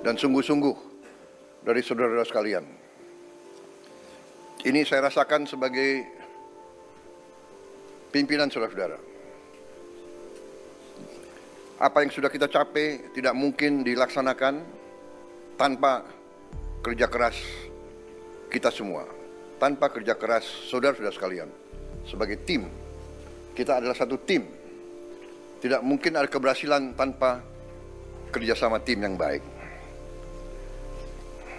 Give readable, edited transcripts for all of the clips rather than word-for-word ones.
dan sungguh-sungguh dari saudara-saudara sekalian. Ini saya rasakan sebagai pimpinan saudara-saudara. Apa yang sudah kita capai tidak mungkin dilaksanakan tanpa kerja keras kita semua, tanpa kerja keras saudara-saudara sekalian. Sebagai tim, kita adalah satu tim. Tidak mungkin ada keberhasilan tanpa kerjasama tim yang baik.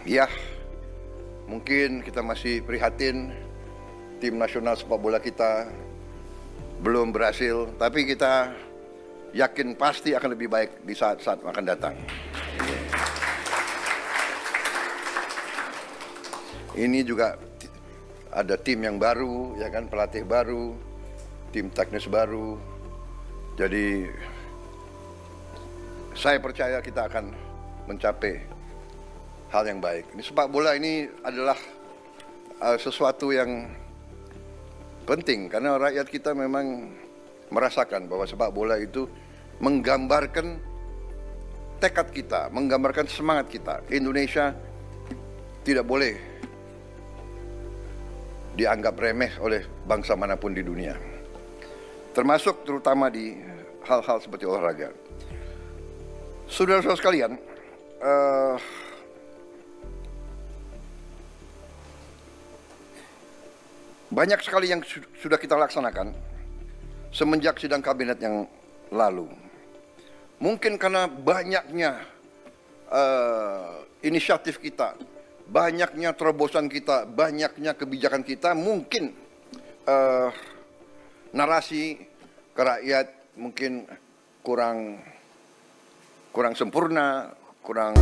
Ya, mungkin kita masih prihatin tim nasional sepak bola kita belum berhasil, tapi kita yakin pasti akan lebih baik di saat-saat akan datang. Ini juga ada tim yang baru, ya kan, pelatih baru, tim teknis baru. Jadi saya percaya kita akan mencapai hal yang baik. Ini sepak bola ini adalah sesuatu yang penting karena rakyat kita memang merasakan bahwa sepak bola itu menggambarkan tekad kita, menggambarkan semangat kita. Indonesia tidak boleh dianggap remeh oleh bangsa manapun di dunia, termasuk terutama di hal-hal seperti olahraga. Saudara-saudara sekalian, banyak sekali yang sudah kita laksanakan semenjak sidang kabinet yang lalu. Mungkin karena banyaknya inisiatif kita, banyaknya terobosan kita, banyaknya kebijakan kita, mungkin narasi ke rakyat mungkin kurang sempurna, kurang